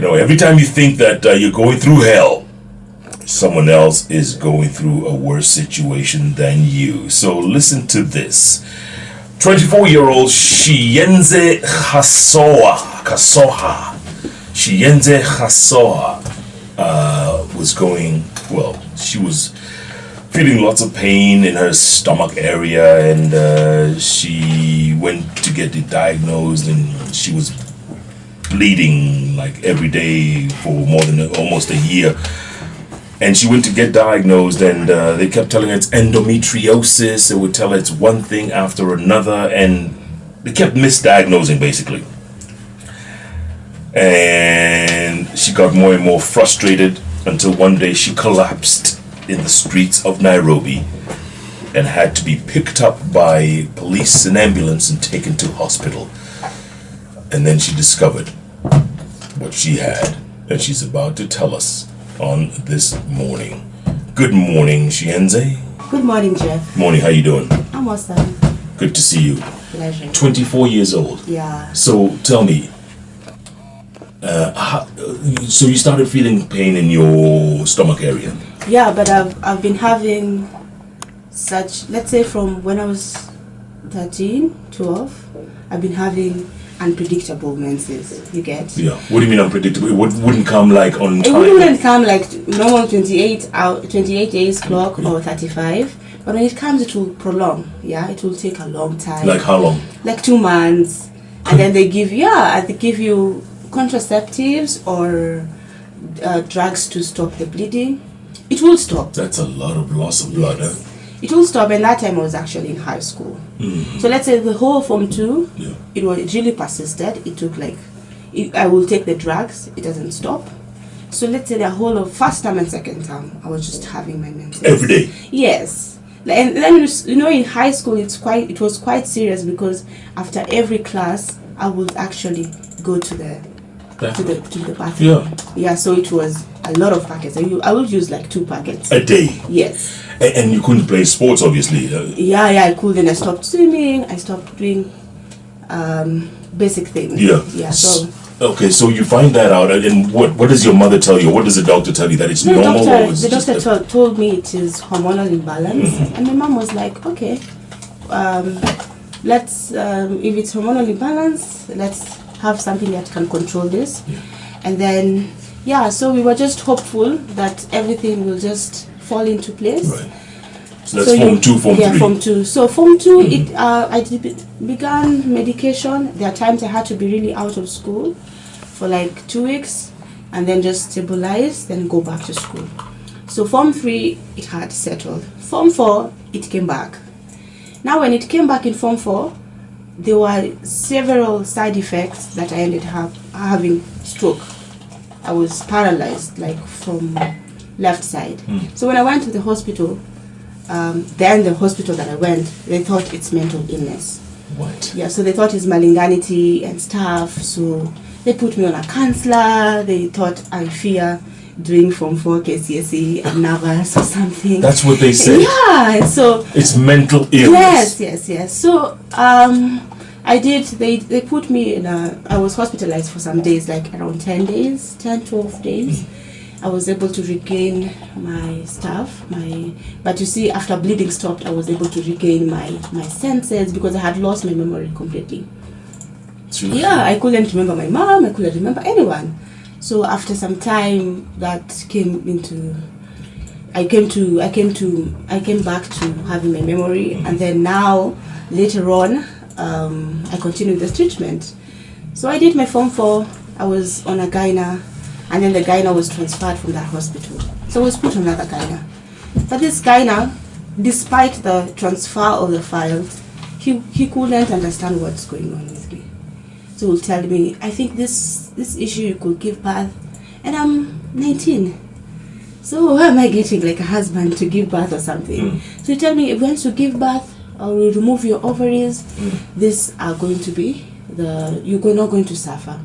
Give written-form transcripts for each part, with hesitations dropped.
Every time you think that you're going through hell, someone else is going through a worse situation than you. So listen to this. 24-year-old Shiyenze Khasoha. Shiyenze Khasoha was going, she was feeling lots of pain in her stomach area, and she went to get it diagnosed, and she was bleeding like every day for more than almost a year. And she went to get diagnosed, and they kept telling her it's endometriosis. They would tell her it's one thing after another, and they kept misdiagnosing basically. And she got more and more frustrated until one day she collapsed in the streets of Nairobi and had to be picked up by police and ambulance and taken to hospital. And then she discovered what she had, and she's about to tell us on this morning. Good morning, Shiyenze. Good morning, Jeff. Morning, how you doing? I'm awesome. Good to see you. Pleasure. 24 years old. Yeah. So tell me, so you started feeling pain in your stomach area? Yeah, but I've been having such, let's say from when I was 13, 12, I've been having unpredictable menses, you get? Yeah. What do you mean unpredictable? It wouldn't come like on time? It wouldn't come like normal 28 days clock or 35. But when it comes, it will prolong. Yeah, it will take a long time. Like how long? Like 2 months. And then they give you contraceptives or drugs to stop the bleeding. It will stop. That's a lot of loss of blood, yes. It will stop, and that time I was actually in high school. Mm-hmm. So let's say the whole Form 2, it really persisted. It took I will take the drugs, it doesn't stop. So let's say the whole of first term and second term, I was just having my menses. Every day? Yes. And then, in high school, it was quite serious, because after every class, I would actually go to the bathroom. Yeah, so it was a lot of packets. I would use like 2 packets. A day? Yes. And you couldn't play sports, obviously. Yeah, I couldn't. I stopped swimming. I stopped doing basic things. Yeah. So. Okay, so you find that out, and what does your mother tell you? What does the doctor tell you, that it's normal? The doctor told me it is hormonal imbalance, and my mom was like, okay, let's if it's hormonal imbalance, let's have something that can control this. And then so we were just hopeful that everything will just fall into place. Right. So that's Form 2, Form 3. Yeah, Form 2. So Form 2, I began medication. There are times I had to be really out of school for like 2 weeks, and then just stabilize, then go back to school. So Form 3, it had settled. Form 4, it came back. Now when it came back in Form 4, there were several side effects that I ended up having stroke. I was paralyzed, like from left side. So when I went to the hospital, then the hospital that I went, they thought it's mental illness. What? Yeah, so they thought it's malignancy and stuff. So they put me on a counselor. They thought I fear doing Form 4 KCSE, I'm nervous or something. That's what they said? Yeah, so it's mental illness. Yes. So I did, they put me in I was hospitalized for some days, like around 10 days, 10, 12 days. I was able to regain my stuff, but you see, after bleeding stopped, I was able to regain my senses, because I had lost my memory completely. Yeah, I couldn't remember my mom, I couldn't remember anyone. So after some time, that came into, I came back to having my memory, and then now later on, I continued the treatment. So I did my Form 4. I was on a gyna, and then the gyna was transferred from that hospital. So I was put on another gyna. But this gyna, despite the transfer of the files, he couldn't understand what's going on with me. So he'll tell me, I think this issue you could give birth, and I'm 19. So why am I getting like a husband to give birth or something? So he tell me, once you give birth, I will remove your ovaries. These are going to be you're not going to suffer.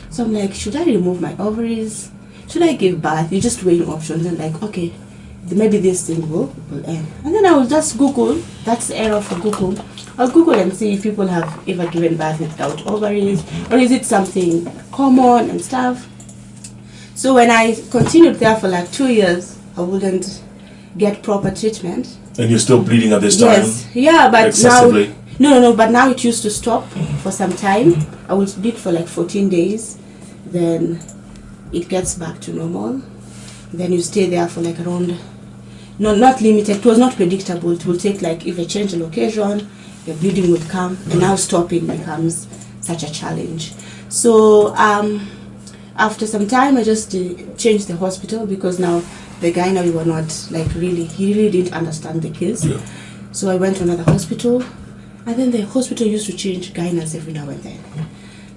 So I'm like, should I remove my ovaries? Should I give birth? You just weighing options, and like, okay, maybe this thing will end. And then I will just Google. That's the error for Google. I'll Google and see if people have ever given birth without ovaries, or is it something common and stuff. So when I continued there for like 2 years, I wouldn't get proper treatment. And you're still bleeding at this time? Yes, yeah, but excessively? Now, no, but now it used to stop for some time. I would bleed for like 14 days, then it gets back to normal. Then you stay there for like around, no, not limited, it was not predictable. It will take like, if I change the location, the bleeding would come, and now stopping becomes such a challenge. So after some time, I just changed the hospital, because now the guy now, we were not like he really didn't understand the case. Yeah. So I went to another hospital, and then the hospital used to change gynas every now and then.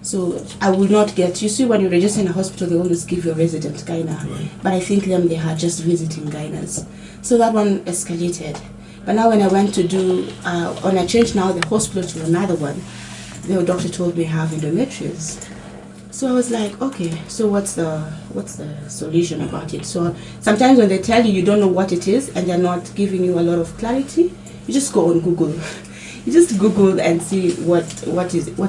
So I will not get, you see, when you register in a hospital, they always give you a resident gyna. Right. But I think them, they had just visiting gynas. So that one escalated. But now when I went to do, when I changed now the hospital to another one, the doctor told me I have endometriosis. So I was like, okay, so what's the solution about it? So sometimes when they tell you, you don't know what it is, and they're not giving you a lot of clarity, you just go on Google. You just Google and see what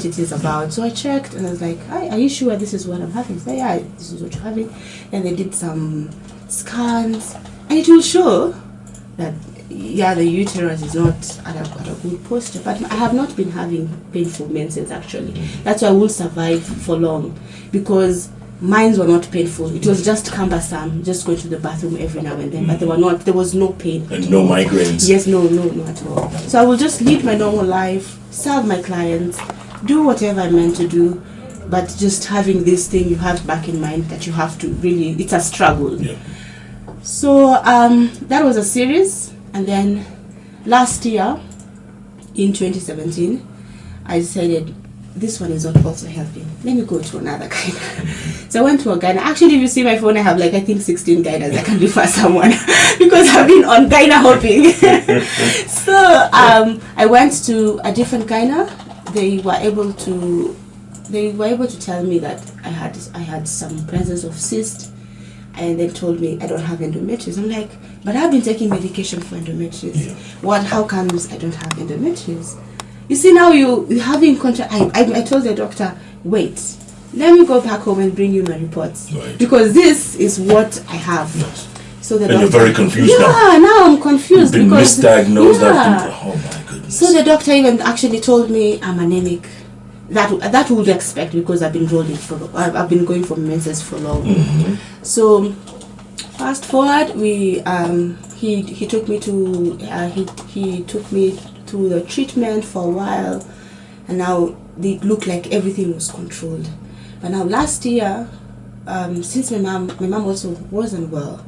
it is about. So I checked, and I was like, are you sure this is what I'm having? So yeah, this is what you're having. And they did some scans, and it will show that, yeah, the uterus is not at a good posture. But I have not been having painful menses, actually. That's why I will survive for long, because mine were not painful. It was just cumbersome, just going to the bathroom every now and then. But there was no pain. And no migraines? Yes, no at all. So I will just lead my normal life, serve my clients, do whatever I'm meant to do, but just having this thing you have back in mind that you have to really, it's a struggle. Yeah. So that was a series. And then last year, in 2017, I decided this one is not also helping. Let me go to another gyna. So I went to a gyna. Actually, if you see my phone, I have like, I think 16 gynas I can refer someone because I've been on gyna hopping. So I went to a different gyna. They were able to tell me that I had some presence of cyst, and they told me I don't have endometriosis. I'm like, but I've been taking medication for endometriosis. Yeah. How comes I don't have endometriosis? You see, now you having contact. I told the doctor, wait, let me go back home and bring you my reports. Right. Because this is what I have. Yes. So the and doctor, you're very confused now. Yeah, now I'm confused. You've been because misdiagnosed. Yeah. Oh my goodness. So the doctor even actually told me I'm anemic. That would expect, because I've been I've been going for menses for long. Mm-hmm. So fast forward, he took me to he took me to the treatment for a while, and now it looked like everything was controlled. But now last year, since my mom also wasn't well,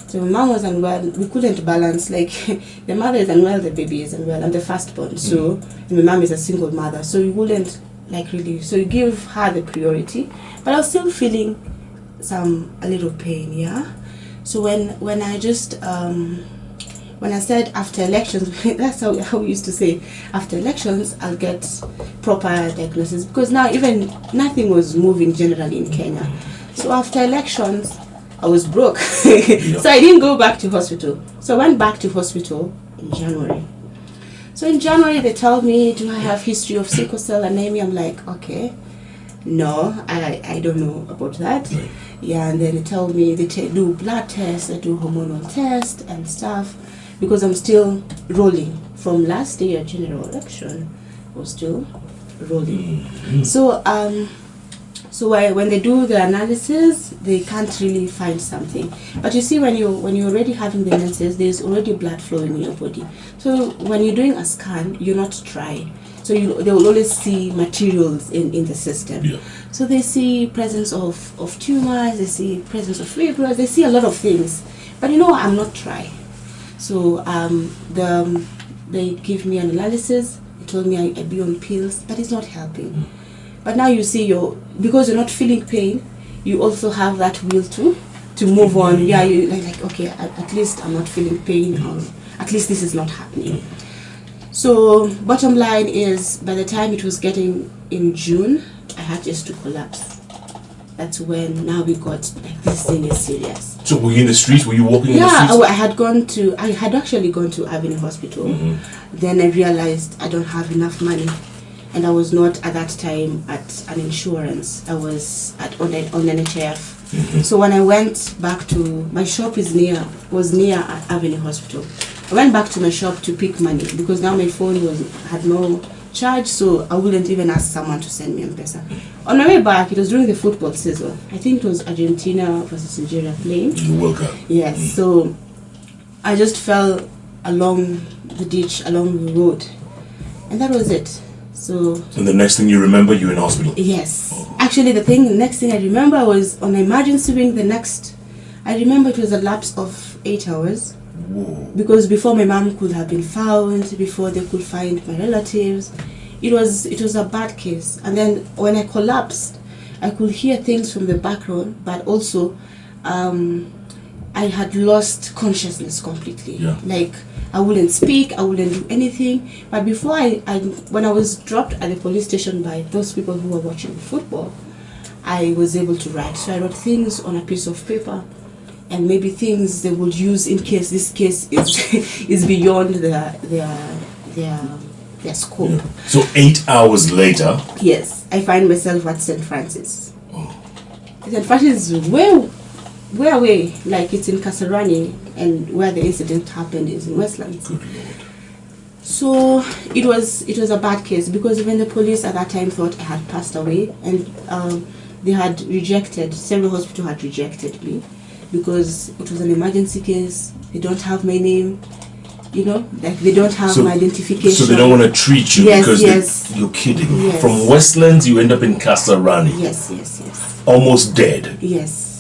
so my mom was unwell, we couldn't balance, like the mother is unwell, the baby is unwell, I'm the firstborn, so my mom is a single mother, so you wouldn't like really, so you give her the priority. But I was still feeling a little pain, yeah. So when I just when I said after elections, that's how we used to say, after elections I'll get proper diagnosis, because now even nothing was moving generally in Kenya. So after elections I was broke. So I didn't go back to hospital. So I went back to hospital in January. So in January they told me, do I have history of sickle cell anemia? I'm like, okay, no, I don't know about that. Right. Yeah, and then they told me they do blood tests, they do hormonal tests and stuff, because I'm still rolling from last year general election. I was still rolling. Mm-hmm. So when they do the analysis, they can't really find something. But you see, when you're already having the menses, there's already blood flow in your body. So when you're doing a scan, you're not dry. So they will always see materials in the system. Yeah. So they see presence of tumors, they see presence of fibroids, they see a lot of things. But I'm not dry. So they give me an analysis. They told me I be on pills, but it's not helping. But now you see, because you're not feeling pain, you also have that will to move on. Yeah, you like okay, at least I'm not feeling pain, or at least this is not happening. So bottom line is, by the time it was getting in June, I had just to collapse. That's when now we got like, this thing is serious. So were you in the streets? Were you walking in the streets? Yeah, I had actually gone to Avenue Hospital. Mm-hmm. Then I realized I don't have enough money. And I was not at that time at an insurance. I was on NHIF. So when I went back to my shop was near Avenue Hospital. I went back to my shop to pick money because now my phone had no charge, so I wouldn't even ask someone to send me M-Pesa. On my way back, it was during the football season. I think it was Argentina versus Nigeria playing. The World Cup. Yes, so I just fell along the ditch, along the road, and that was it. So. And the next thing you remember, you're in hospital. Yes. Oh. Actually, the next thing I remember was on emergency wing. I remember it was a lapse of 8 hours. Whoa. Because before my mom could have been found, before they could find my relatives, it was a bad case. And then when I collapsed, I could hear things from the background, but also I had lost consciousness completely. Yeah. Like I wouldn't speak, I wouldn't do anything. But before when I was dropped at the police station by those people who were watching football, I was able to write. So I wrote things on a piece of paper, and maybe things they would use in case this case is beyond their scope. Yeah. So 8 hours later. Yes, I find myself at St. Francis. Oh. St. Francis is way away, like it's in Kasarani, and where the incident happened is in Westlands. Good Lord. So it was a bad case because even the police at that time thought I had passed away, and several hospitals had rejected me because it was an emergency case. They don't have my name, like they don't have my identification. So they don't want to treat you because you're kidding. Yes. From Westlands, you end up in Kasarani. Yes. Almost dead. Yes.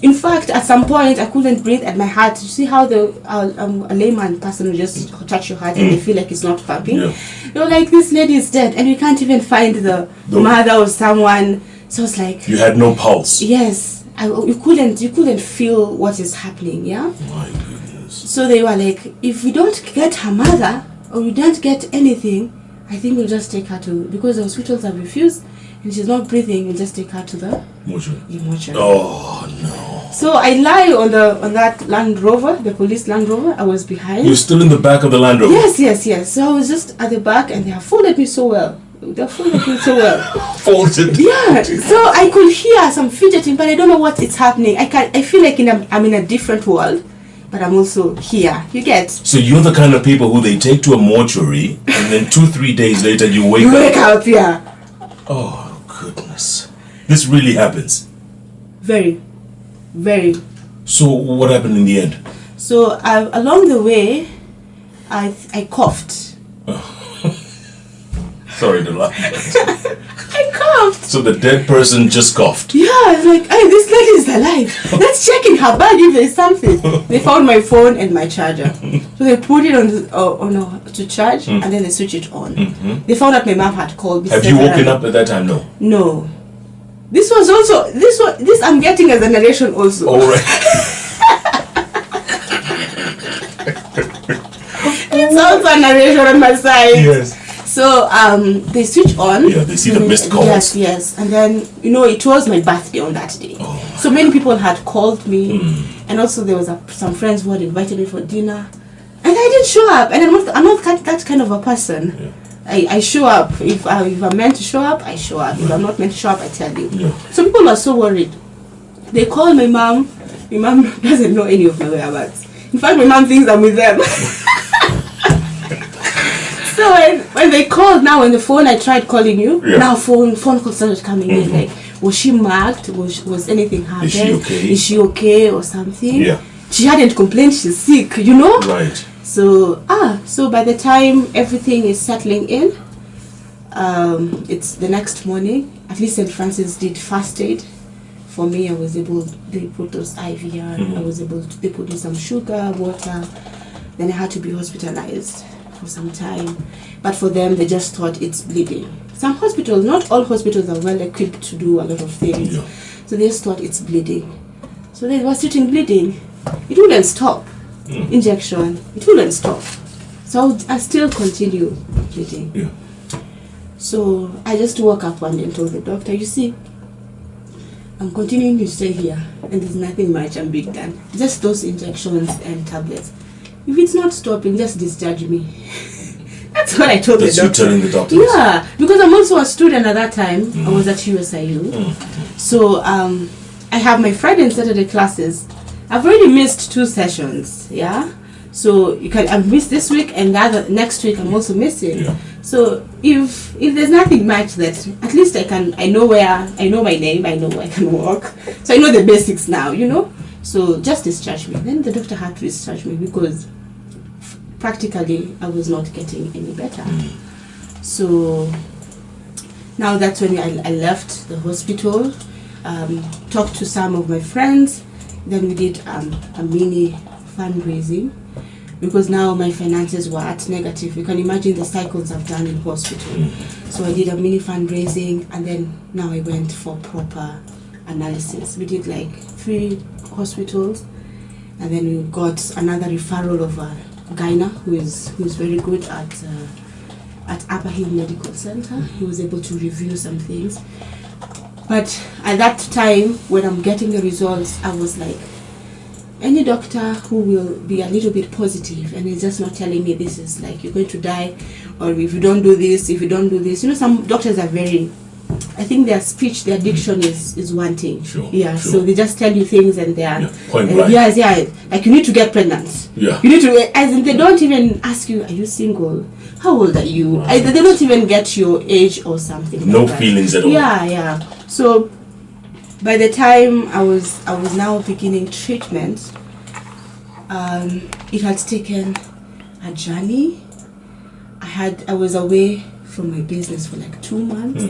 In fact, at some point, I couldn't breathe at my heart. You see how a layman person will just touch your heart and they feel like it's not pumping? Yeah. You're like, this lady is dead, and we can't even find the mother or someone. So it's like... You had no pulse. Yes. You couldn't feel what is happening, yeah? My goodness. So they were like, if we don't get her mother, or we don't get anything, I think we'll just take her to... Because the hospitals have refused, and she's not breathing, we'll just take her to the... mortuary. Oh, no. So I lie on that Land Rover, the police Land Rover. I was behind. You're still in the back of the Land Rover? Yes. So I was just at the back, and they have folded me so well. Folded? Yeah. So I could hear some fidgeting, but I don't know what is happening. I feel like I'm in a different world, but I'm also here. You get? So you're the kind of people who they take to a mortuary, and then 2-3 days later you wake up. Wake up, yeah. Oh, goodness. This really happens? Very. So what happened in the end? So along the way, I coughed. Sorry to laugh. I coughed. So the dead person just coughed? Yeah, I was like, hey, this lady is alive. Let's check in her bag if there's something. They found my phone and my charger. So they put it on to charge, and then they switch it on. They found out my mom had called me. Have you woken up at that time? No. No. This I'm getting as a narration also. All right. It's also a narration on my side. Yes. So they switch on. Yeah, they see the missed calls. Yes. And then it was my birthday on that day. Oh. So many people had called me, and also there was some friends who had invited me for dinner, and I didn't show up. And I'm not that kind of a person. Yeah. I show up. If I'm meant to show up, I show up. If I'm not meant to show up, I tell you. Yeah. So people are so worried. They call my mom. My mom doesn't know any of my whereabouts. In fact, my mom thinks I'm with them. So when they called now on the phone, I tried calling you. Yeah. Now phone calls started coming in. Like, was she marked? Was anything happening? Is she okay or something? Yeah. She hadn't complained. She's sick. Right. So by the time everything is settling in, it's the next morning. At least St. Francis did first aid for me. They put those IVR. They put in some sugar, water. Then I had to be hospitalized for some time. But for them, they just thought it's bleeding. Some hospitals, not all hospitals are well equipped to do a lot of things. Yeah. So they just thought it's bleeding. So they were sitting bleeding. It wouldn't stop. Injection, it wouldn't stop. So I still continue bleeding. Yeah. So I just woke up one day and told the doctor, you see, I'm continuing to stay here and there's nothing much I'm being done. Just those injections and tablets. If it's not stopping, just discharge me. That's what I told the doctor. That's you telling the doctor? Yeah, because I'm also a student at that time. I was at USIU. So I have my Friday and Saturday classes. I've already missed 2 sessions, yeah. So I've missed this week, and next week I'm also missing. Yeah. So if there's nothing much that, at least I know my name, I know where I can walk, so I know the basics now, So just discharge me. Then the doctor had to discharge me because practically I was not getting any better. So now that's when I left the hospital, talked to some of my friends, then we did a mini fundraising because now my finances were at negative. You can imagine the cycles I've done in hospital. So I did a mini fundraising, and then now I went for proper analysis. We did like 3 hospitals, and then we got another referral of a gyna who is very good at Upper Hill Medical Center. He was able to review some things. But at that time, when I'm getting the results, I was like, any doctor who will be a little bit positive and is just not telling me this is like you're going to die, or if you don't do this, some doctors are very, I think their speech, their diction is one thing. Sure. So they just tell you things and they are point blank. Like you need to get pregnant. Yeah. You need to, as in they don't even ask you, are you single? How old are you? Right. They don't even get your age or something. No like feelings at all. Yeah. So by the time I was now beginning treatment, it had taken a journey. I was away from my business for like 2 months.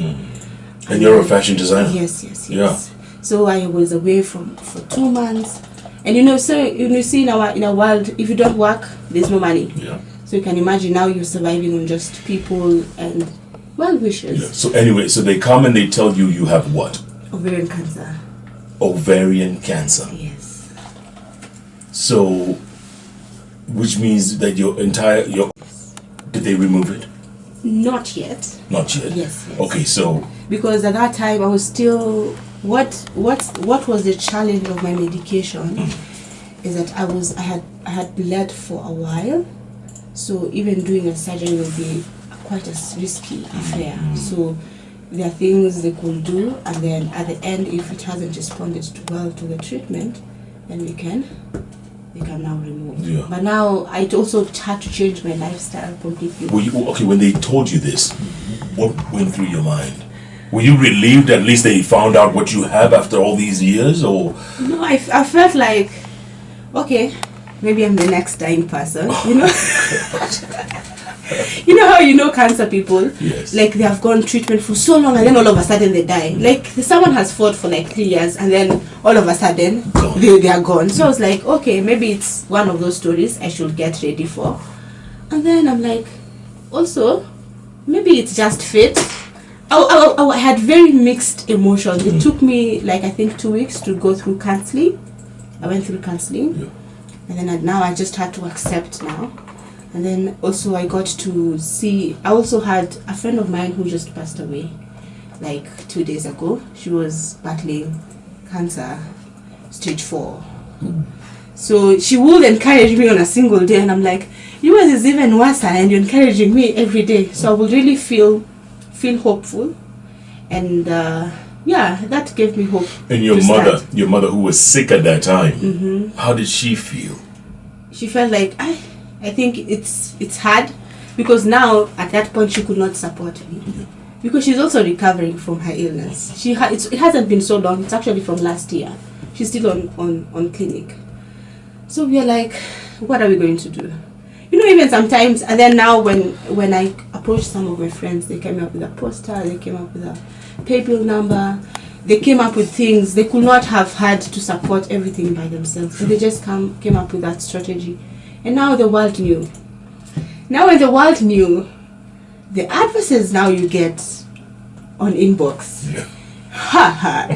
And you're a fashion designer. Yes. Yeah. So I was away for 2 months, and so you see in our world, if you don't work, there's no money. Yeah. So you can imagine now you're surviving on just people and well wishes. Yeah. So anyway, so they come and they tell you have what? Ovarian cancer. Ovarian cancer. Yes. So, which means that did they remove it? Not yet. Not yet. Yes. Okay, so because at that time I was still what was the challenge of my medication is that I had bled for a while, so even doing a surgery would be quite a risky affair. So there are things they could do, and then at the end, if it hasn't responded well to the treatment, then they can now remove. Yeah. But now I also had to change my lifestyle completely. When they told you this, what went through your mind? Were you relieved at least they found out what you have after all these years, or? No, I felt like, okay, maybe I'm the next dying person, You know how cancer people? Yes. Like they have gone treatment for so long and then all of a sudden they die. Like someone has fought for like 3 years and then all of a sudden they are gone. So I was like, okay, maybe it's one of those stories I should get ready for. And then I'm like, also, maybe it's just fate. I had very mixed emotions. It took me like I think 2 weeks to go through counseling. I went through counseling. Yeah. And then now I just had to accept now. And then also I got to see, I also had a friend of mine who just passed away like 2 days ago. She was battling cancer, stage 4. So she would encourage me on a single day, and I'm like, yours is even worse and you're encouraging me every day. So I would really feel hopeful. And that gave me hope. And your mother who was sick at that time, how did she feel? She felt like, I think it's hard because now at that point she could not support me because she's also recovering from her illness. It hasn't been so long. It's actually from last year. She's still on clinic. So we are like, what are we going to do? Even sometimes, and then now when I approached some of my friends, they came up with a poster, they came up with a pay bill number, they came up with things they could not have had to support everything by themselves. So they just came up with that strategy. And now the world knew. Now when the world knew, the advices now you get on inbox. Yeah. Ha.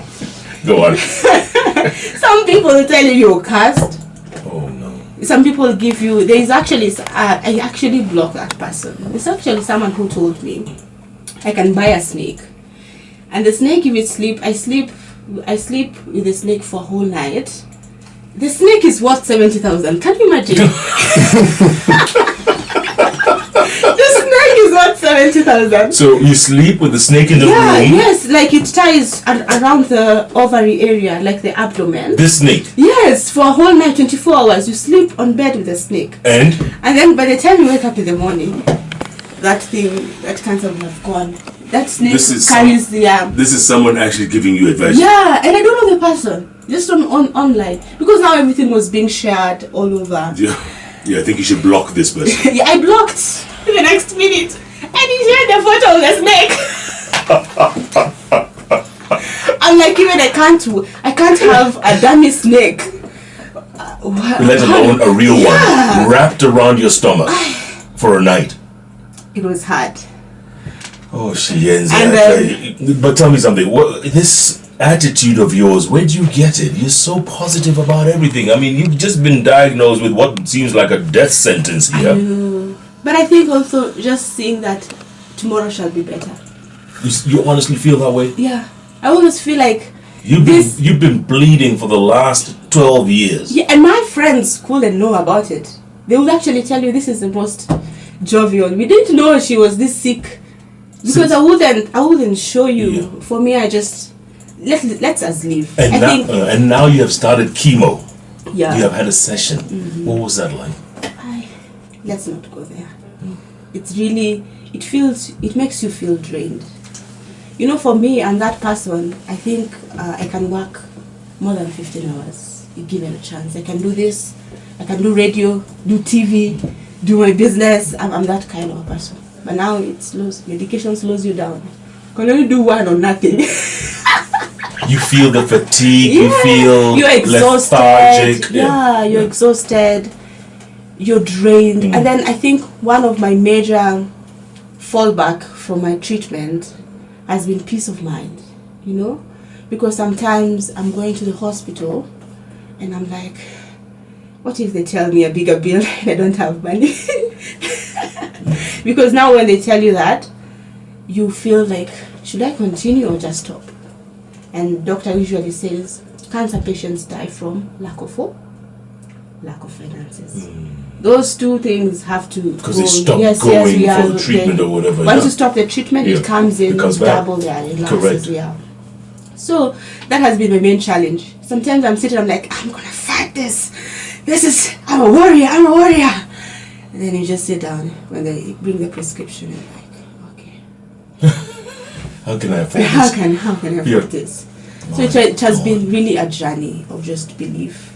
Go on. Some people will tell you're cursed. Oh no. Some people give you, there is actually, I actually blocked that person. There's actually someone who told me I can buy a snake. And the snake, if it sleep, I sleep with the snake for a whole night. The snake is worth 70,000. Can you imagine? The snake is worth 70,000. So you sleep with the snake in the room? Yes, like it ties around the ovary area, like the abdomen. This snake? Yes, for a whole night, 24 hours, you sleep on bed with the snake. And then by the time you wake up in the morning, that cancer will have gone. That snake carries the... This is someone actually giving you advice? Yeah, and I don't know the person. Just online. Because now everything was being shared all over. Yeah, I think you should block this person. Yeah, I blocked the next minute. And he shared the photo of the snake. I'm like, even I can't have a dummy snake. Let alone a real one wrapped around your stomach for a night. It was hard. Oh, Shiyenze. But tell me something. This attitude of yours, where do you get it? You're so positive about everything. I mean, you've just been diagnosed with what seems like a death sentence here. I know. But I think also just seeing that tomorrow shall be better. You honestly feel that way? Yeah. I always feel like you've been bleeding for the last 12 years. Yeah, and my friends couldn't know about it. They would actually tell you this is the most jovial. We didn't know she was this sick. Because I wouldn't show you. Yeah. For me, I just let us live. And now you have started chemo. Yeah. You have had a session. Mm-hmm. What was that like? Let's not go there. It's really, it makes you feel drained. You know, for me and that person, I think I can work more than 15 hours. You give it a chance. I can do this. I can do radio, do TV, do my business. I'm that kind of a person. But now medication slows you down. You can only do one or nothing. You feel the fatigue, you feel you're exhausted. Lethargic. You're exhausted, you're drained. And then I think one of my major fallback from my treatment has been peace of mind, you know? Because sometimes I'm going to the hospital and I'm like, what if they tell me a bigger bill and I don't have money? Because now when they tell you that, you feel like, should I continue or just stop? And doctor usually says, cancer patients die from lack of hope, lack of finances. Those two things have to go. Because they stop going for the treatment or whatever. Once you stop the treatment, it comes in double their losses. Correct. Yeah. So that has been my main challenge. Sometimes I'm sitting, I'm like, I'm gonna fight this. I'm a warrior. And then you just sit down when they bring the prescription and like, okay. How can I afford this? How can I afford this? So it has been really a journey of just belief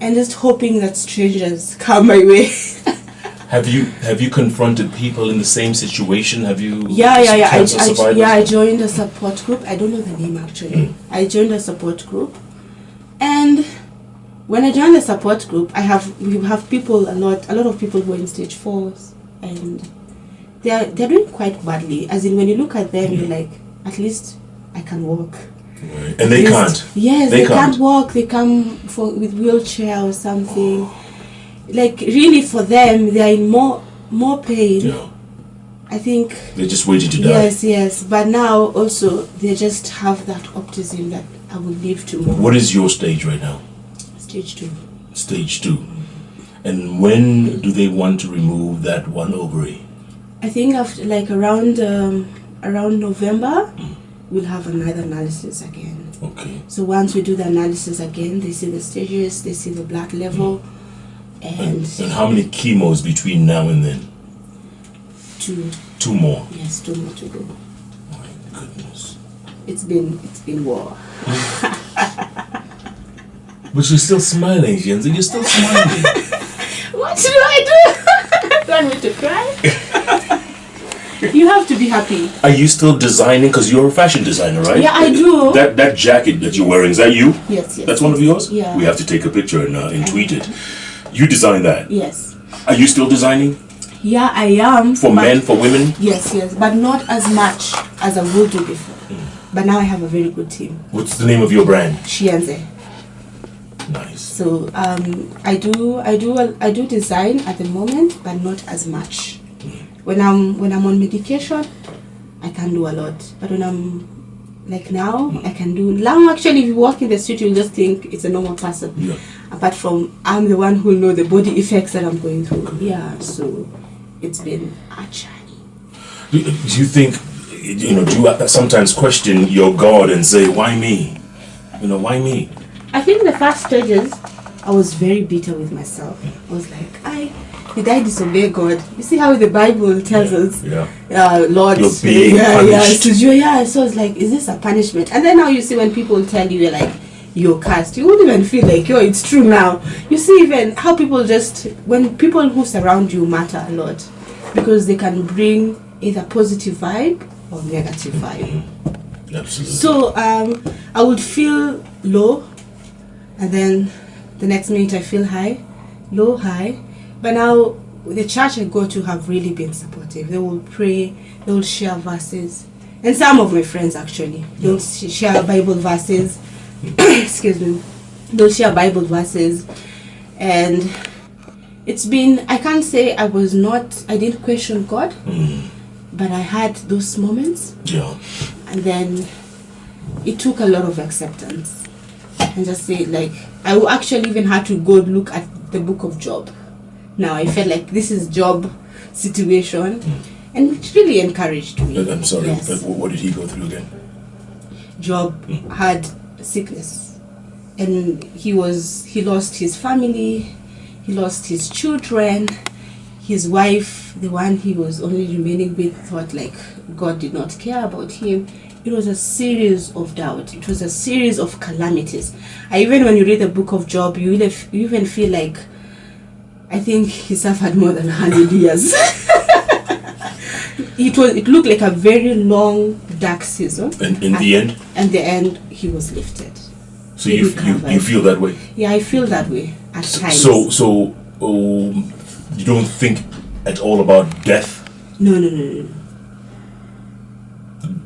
and just hoping that strangers come my way. Have you confronted people in the same situation? Have you? Yeah. I joined a support group. I don't know the name actually. I joined a support group, and when I joined the support group, we have people a lot of people who are in stage 4s, and they're doing quite badly. As in, when you look at them, you're like, at least I can walk. Right. And they can't. Yes, they can't walk. They come with wheelchair or something. Like really, for them, they are in more pain. Yeah. I think they're just waiting to die. Yes. But now also they just have that optimism that I will live tomorrow. What is your stage right now? Stage 2. Stage 2. And when do they want to remove that one ovary? I think after around November, we'll have another analysis again. Okay. So once we do the analysis again, they see the stages, they see the blood level, and how many chemos between now and then? 2. 2 more. Yes, 2 more to go. My goodness. It's been war. But you're still smiling, Shiyenze. You're still smiling. What do I do? Do I want me to cry? You have to be happy. Are you still designing? Because you're a fashion designer, right? Yeah, I do. That jacket that you're wearing, is that you? Yes. That's one of yours? Yeah. We have to take a picture and tweet it. You designed that? Yes. Are you still designing? Yeah, I am. For men, for women? Yes, but not as much as I would do before. But now I have a very good team. What's the name of your brand? Shiyenze. Nice. So I do design at the moment, but not as much. When I'm on medication, I can do a lot. But when I'm like now, I can do now. Actually, if you walk in the street, you'll just think it's a normal person. Yeah. Apart from, I'm the one who know the body effects that I'm going through. Yeah. So it's been a journey. Do you think, do you sometimes question your God and say, why me? Why me? I think the first stages, I was very bitter with myself. I was like, did I disobey God? You see how the Bible tells us, Lord, you're being punished. So it's like, is this a punishment? And then now you see when people tell you, you're cursed, you wouldn't even feel like, it's true now. You see even how people when people who surround you matter a lot, because they can bring either positive vibe or negative vibe. Absolutely. So I would feel low, and then the next minute I feel high, low, high. But now the church I go to have really been supportive. They will pray, they will share verses, and some of my friends actually, they'll share Bible verses. Excuse me. They'll share Bible verses, and it's been, I can't say I didn't question God, but I had those moments. Yeah. And then it took a lot of acceptance. And just say, I actually even had to go look at the book of Job. Now I felt like this is Job situation, and it really encouraged me. I'm sorry, yes. but what did he go through again? Job had sickness, and he lost his family, he lost his children, his wife, the one he was only remaining with, thought God did not care about him. It was a series of doubt. It was a series of calamities. Even when you read the book of Job, you even feel like, I think he suffered more than 100 years. It looked like a very long, dark season. And in the end? And the end, he was lifted. So you feel that way? Yeah, I feel that way at times. So you don't think at all about death? No.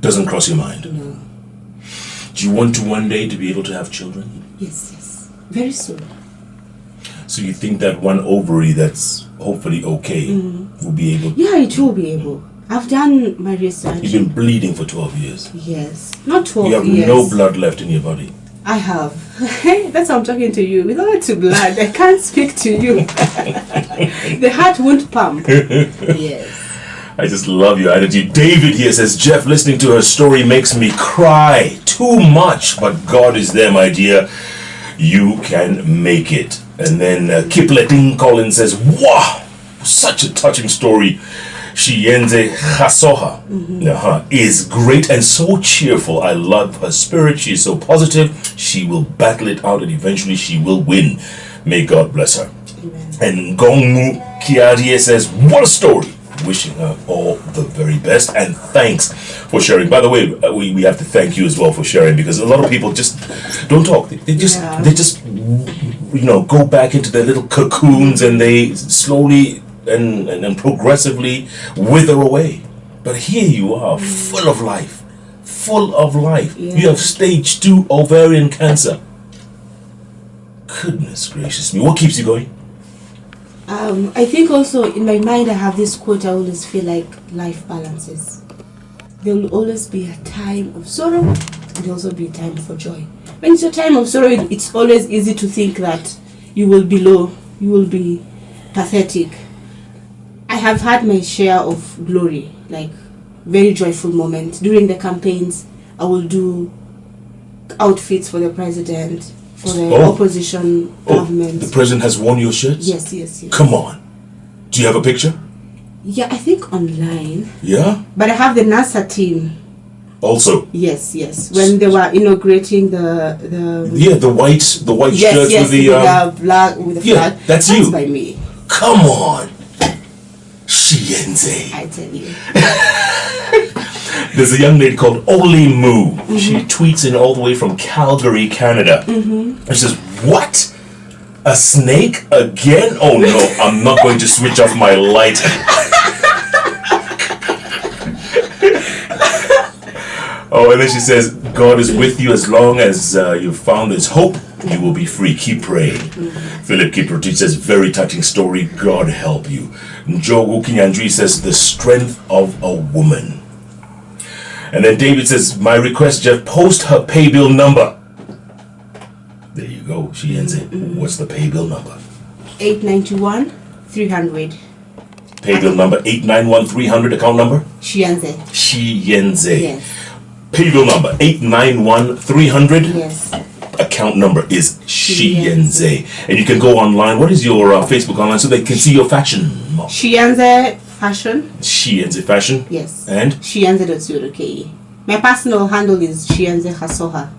Doesn't cross your mind? No. Do you want to one day to be able to have children? Yes. Very soon. So you think that one ovary that's hopefully okay will be able? Yeah, it will be able. I've done my research. You've been bleeding for 12 years. Yes. Not 12 years. You have no blood left in your body. I have. That's how I'm talking to you. Without the blood, I can't speak to you. The heart won't pump. Yes. I just love your attitude. David here says, Jeff, listening to her story makes me cry too much, but God is there, my dear. You can make it. And then Kipleting Collins says, wow, such a touching story. Shiyenze Khasoha is great and so cheerful. I love her spirit. She is so positive. She will battle it out and eventually she will win. May God bless her. Amen. And Gongu Kiadie says, what a story. Wishing her all the very best and thanks for sharing. By the way, we have to thank you as well for sharing, because a lot of people just don't talk. They just go back into their little cocoons and they slowly and progressively wither away. But here you are, full of life. Yeah. You have stage 2 ovarian cancer. Goodness gracious me. What keeps you going? I think also in my mind I have this quote. I always feel like life balances. There will always be a time of sorrow and there will also be a time for joy. When it's a time of sorrow, it's always easy to think that you will be low, you will be pathetic. I have had my share of glory, like very joyful moments. During the campaigns, I will do outfits for the president, for the opposition government. The president has worn your shirts? Yes. Come on. Do you have a picture? Yeah, I think online. Yeah? But I have the NASA team. Also? Yes. When they were inaugurating the white shirts with the flag. Yeah, that's you. That's by me. Come on. Shiyenze. I tell you. There's a young lady called Oli Moo. She tweets in all the way from Calgary, Canada. And she says, what? A snake again? Oh no, I'm not going to switch off my light. And then she says, God is with you as long as you've found this hope. You will be free. Keep praying. Philip Kiprotich says, very touching story. God help you. Joe Wukinyandri says, the strength of a woman. And then David says, my request, Jeff, post her pay bill number. There you go. Shiyenze. What's the pay bill number? 891 300. Pay bill number 891300. Account number? Shiyenze. Shiyenze. Yes. Pay bill number 891300. Yes. Account number is Shiyenze. And you can go online. What is your Facebook online so they can see your fashion? Shiyenze Fashion. Shiyenze Fashion? Yes. And? Shiyenze.co.ke. My personal handle is Shiyenze Khasoha.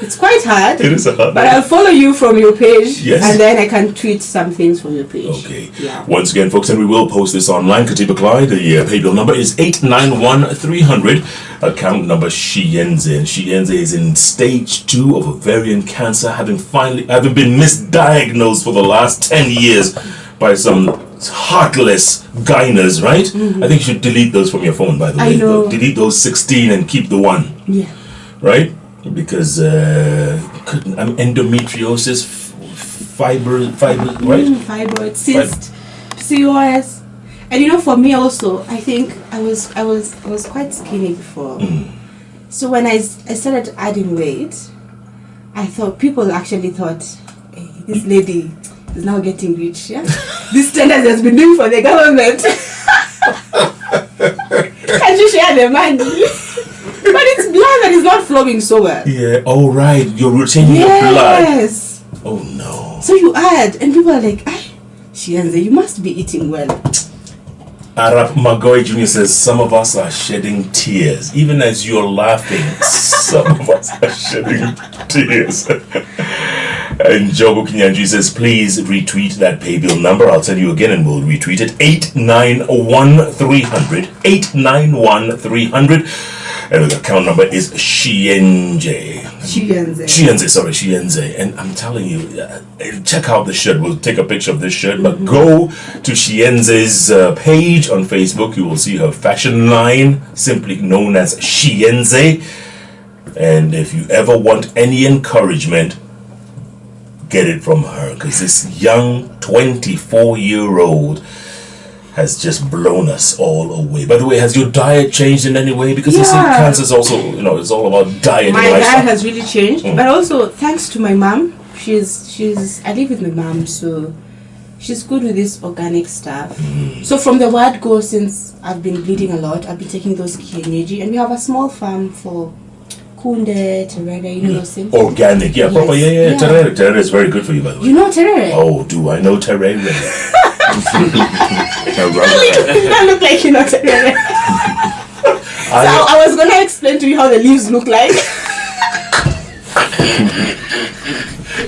It's quite hard. It is hard. But I'll follow you from your page. Yes. And then I can tweet some things from your page. Okay. Yeah. Once again, folks, and we will post this online. Katiba Clyde, the pay bill number is 891300. Account number Shiyenze. And Shiyenze is in stage 2 of ovarian cancer, having been misdiagnosed for the last 10 years by some heartless gyners, right? Mm-hmm. I think you should delete those from your phone, by the way. I know. Delete those 16 and keep the one. Yeah. Right? Because endometriosis, fiber, right? Fibroid, cyst, COS. And you know, for me also, I think I was quite skinny before. So when I started adding weight, I thought people actually thought, hey, this lady is now getting rich. Yeah, this standard has been doing for the government. Can you share the money? But it's blood that is not flowing so well. Yeah. Oh right, you're retaining your blood. Yes. Oh no. So you add, and people are like, "Ah, Shiyenze, you must be eating well." Arap Magoy Jr. says, some of us are shedding tears. Even as you're laughing, some of us are shedding tears. And Jogo Kinyanji says, please retweet that pay bill number. I'll tell you again and we'll retweet it. 891300. 891300. And the account number is Shiyenze. Shiyenze. And I'm telling you, check out the shirt. We'll take a picture of this shirt, but go to Shiyenze's page on Facebook. You will see her fashion line, simply known as Shiyenze. And if you ever want any encouragement, get it from her, because this young 24-year-old has just blown us all away. By the way, has your diet changed in any way? Because you see, cancer is also, it's all about diet. My diet has really changed, but also thanks to my mom. I live with my mom, so she's good with this organic stuff. So from the word go, since I've been bleeding a lot, I've been taking those kienyeji, and we have a small farm for kunde, terere, those things. Organic, yeah, proper, yeah. Terere is very good for you, by the way. You know terere? Oh, do I know terere? You don't look like you know terere. So I was gonna explain to you how the leaves look like.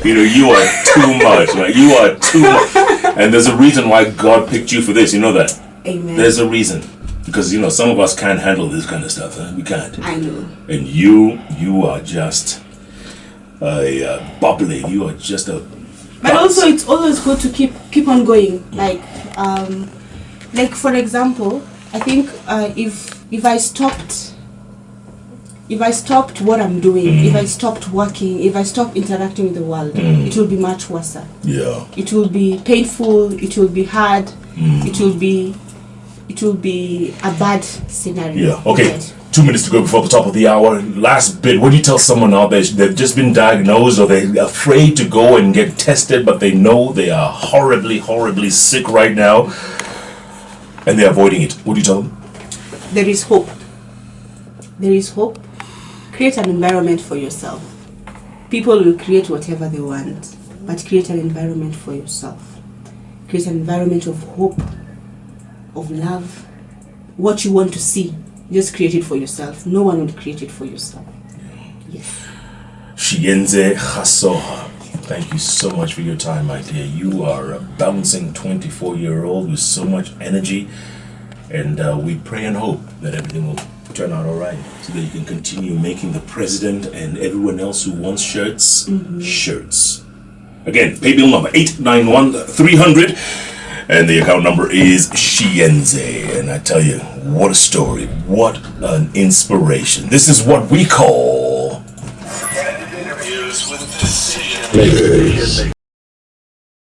You are too much, man. You are too much. And there's a reason why God picked you for this. You know that? Amen. There's a reason. Because, some of us can't handle this kind of stuff. Huh? We can't. I know. And you are just bubbly. You are just a... But also, it's always good to keep on going. Like for example, I think if I stopped what I'm doing, if I stopped working, if I stopped interacting with the world, it will be much worse. Yeah. It will be painful. It will be hard. It will be a bad scenario. Yeah. Okay. Right. 2 minutes to go before the top of the hour. Last bit. What do you tell someone out there? They've just been diagnosed, or they're afraid to go and get tested, but they know they are horribly, horribly sick right now, and they're avoiding it. What do you tell them? There is hope. There is hope. Create an environment for yourself. People will create whatever they want, but create an environment for yourself. Create an environment of hope, of love, what you want to see. Just create it for yourself. No one will create it for yourself. Yes. Shiyenze Khasoha, thank you so much for your time, my dear. You are a bouncing 24-year-old with so much energy, and we pray and hope that everything will turn out all right, so that you can continue making the president and everyone else who wants shirts, shirts. Again, pay bill number 891300. And the account number is Shiyenze. And I tell you, what a story. What an inspiration. This is what we call...